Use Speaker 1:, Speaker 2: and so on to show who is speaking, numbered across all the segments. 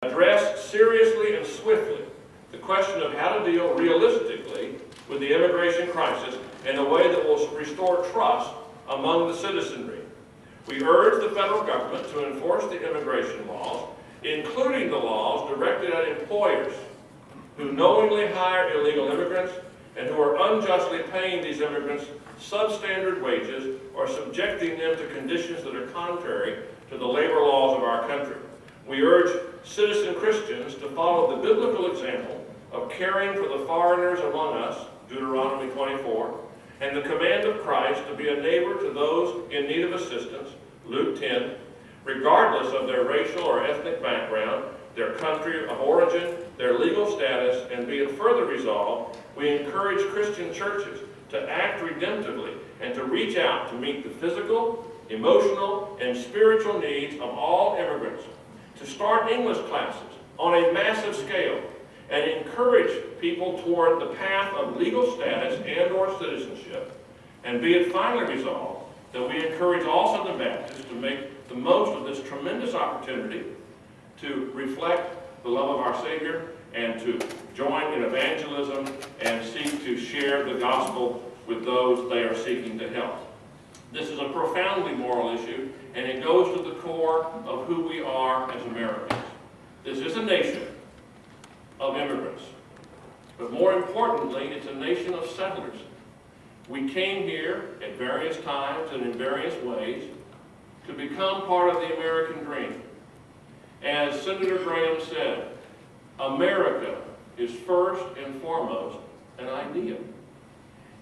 Speaker 1: address seriously and swiftly the question of how to deal realistically with the immigration crisis in a way that will restore trust among the citizenry. We urge the federal government to enforce the immigration laws, including the laws directed at employers who knowingly hire illegal immigrants and who are unjustly paying these immigrants substandard wages or subjecting them to conditions that are contrary to the labor laws of our country. We urge citizen Christians to follow the biblical example of caring for the foreigners among us, Deuteronomy 24, and the command of Christ to be a neighbor to those in need of assistance, Luke 10, regardless of their racial or ethnic background, their country of origin, their legal status, and be it further resolved, we encourage Christian churches to act redemptively and to reach out to meet the physical, emotional, and spiritual needs of all immigrants, to start English classes on a massive scale, and encourage people toward the path of legal status and or citizenship, and be it finally resolved that we encourage all Southern Baptists to make the most of this tremendous opportunity to reflect the love of our Savior and to join in evangelism and seek to share the gospel with those they are seeking to help. This is a profoundly moral issue, and it goes to the core of who we are as Americans. This is a nation of immigrants, but more importantly, it's a nation of settlers. We came here at various times and in various ways to become part of the American dream. As Senator Graham said, America is first and foremost an idea.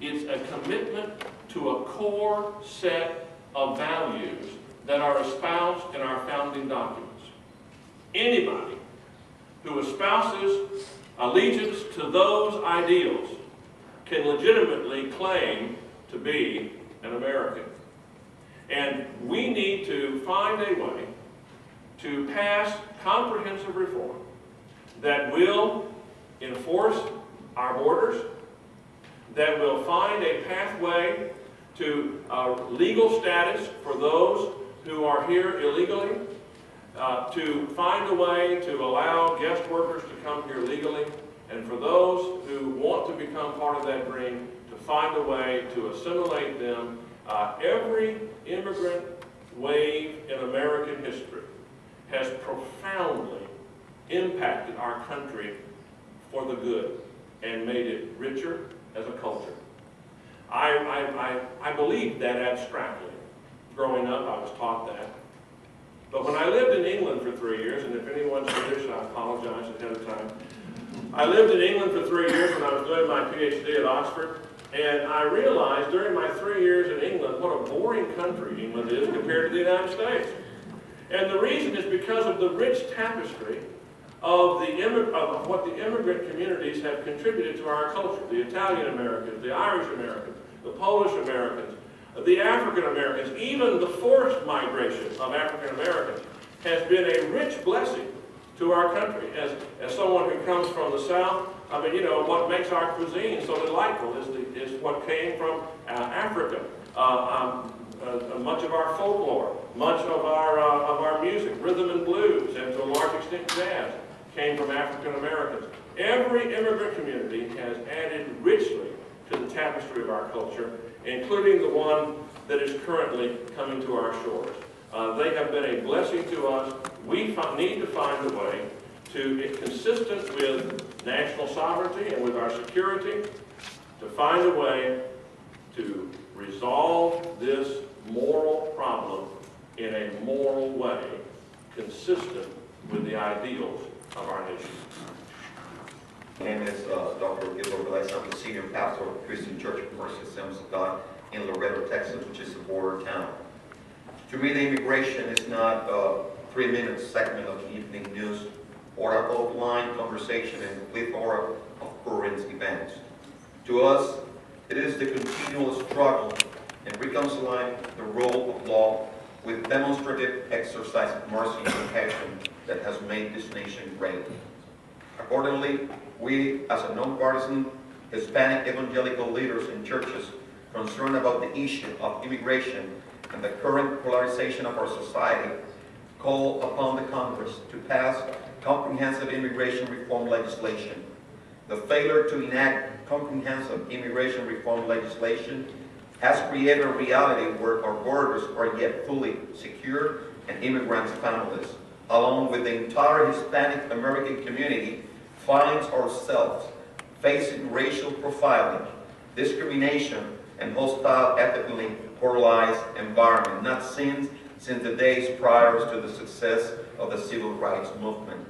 Speaker 1: It's a commitment to a core set of values that are espoused in our founding documents. Anybody who espouses allegiance to those ideals can legitimately claim to be an American. And we need to find a way to pass comprehensive reform that will enforce our borders, that will find a pathway to legal status for those who are here illegally, to find a way to allow guest workers to come here legally, and for those who want to become part of that dream, to find a way to assimilate them. Every immigrant wave in American history has profoundly impacted our country for the good and made it richer as a culture. I believed that abstractly. Growing up, I was taught that. But when I lived in England for 3 years, and if anyone's British, I apologize ahead of time. I lived in England for 3 years when I was doing my PhD at Oxford, and I realized during my 3 years in England what a boring country England is compared to the United States. And the reason is because of the rich tapestry of what the immigrant communities have contributed to our culture. The Italian Americans, the Irish Americans, the Polish Americans, the African Americans, even the forced migration of African Americans has been a rich blessing to our country. As someone who comes from the South, I mean, you know, what makes our cuisine so delightful is what came from Africa. Much of our folklore, much of our music, rhythm and blues, and to a large extent jazz, came from African Americans. Every immigrant community has added richly to the tapestry of our culture, including the one that is currently coming to our shores. They have been a blessing to us. We need to find a way to, consistent with national sovereignty and with our security, to find a way to resolve this moral problem in a moral way, consistent with the ideals of our nation.
Speaker 2: My name is Dr. Gilbert Velez. I'm the senior pastor of Christian Church of Mercy Assemblies of God in Laredo, Texas, which is a border town. To me, the immigration is not a 3-minute segment of evening news or an offline conversation in a plethora of current events. To us, it is the continual struggle in reconciling the role of law with demonstrative exercise of mercy and compassion that has made this nation great. Accordingly, we, as a nonpartisan Hispanic evangelical leaders in churches concerned about the issue of immigration and the current polarization of our society, call upon the Congress to pass comprehensive immigration reform legislation. The failure to enact comprehensive immigration reform legislation has created a reality where our borders are yet fully secure and immigrants' families, along with the entire Hispanic American community, finds ourselves facing racial profiling, discrimination, and hostile, ethnically polarized environment, not seen since the days prior to the success of the civil rights movement.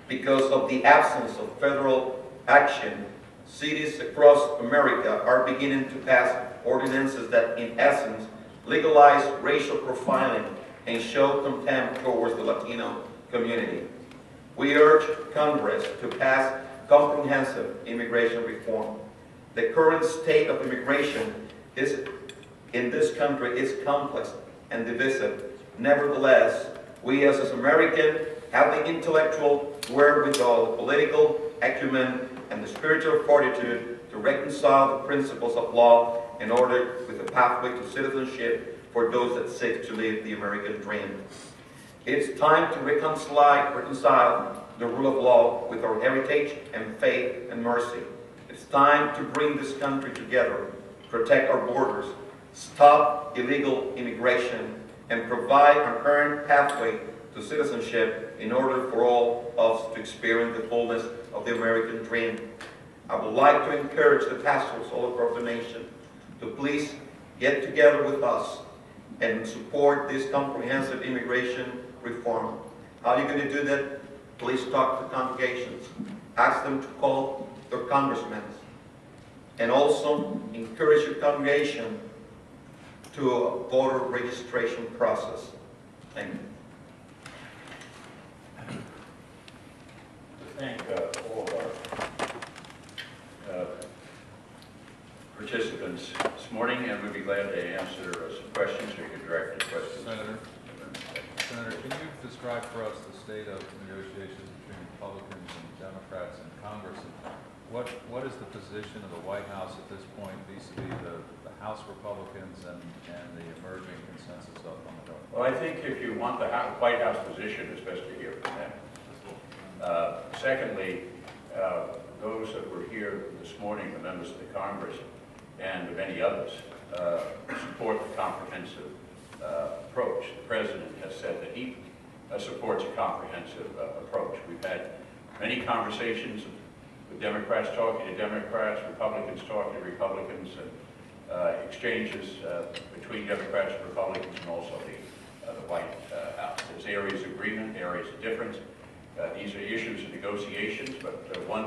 Speaker 2: Because of the absence of federal action, cities across America are beginning to pass ordinances that, in essence, legalize racial profiling and show contempt towards the Latino community. We urge Congress to pass comprehensive immigration reform. The current state of immigration in this country is complex and divisive. Nevertheless, we as Americans have the intellectual wherewithal, the political acumen, and the spiritual fortitude to reconcile the principles of law in order with a pathway to citizenship for those that seek to live the American dream. It's time to reconcile the rule of law with our heritage and faith and mercy. It's time to bring this country together, protect our borders, stop illegal immigration, and provide a current pathway to citizenship in order for all of us to experience the fullness of the American dream. I would like to encourage the pastors all across the nation to please get together with us and support this comprehensive immigration reform. How are you going to do that? Please talk to congregations. Ask them to call their congressmen. And also encourage your congregation to a voter registration process. Thank you.
Speaker 3: Thank all of our participants this morning, and we'd be glad to answer some questions, or you can direct your questions.
Speaker 4: Senator, can you describe for us the state of negotiations between Republicans and Democrats in Congress? And what is the position of the White House at this point vis-a-vis the House Republicans and the emerging consensus on the Hill?
Speaker 3: Well, I think if you want the White House position, it's best to hear from them. Secondly, those that were here this morning, the members of the Congress and many others, support the comprehensive approach. The President has said that he supports a comprehensive approach. We've had many conversations with Democrats talking to Democrats, Republicans talking to Republicans, and exchanges between Democrats and Republicans, and also the White House. There's areas of agreement, areas of difference. These are issues of negotiations, but one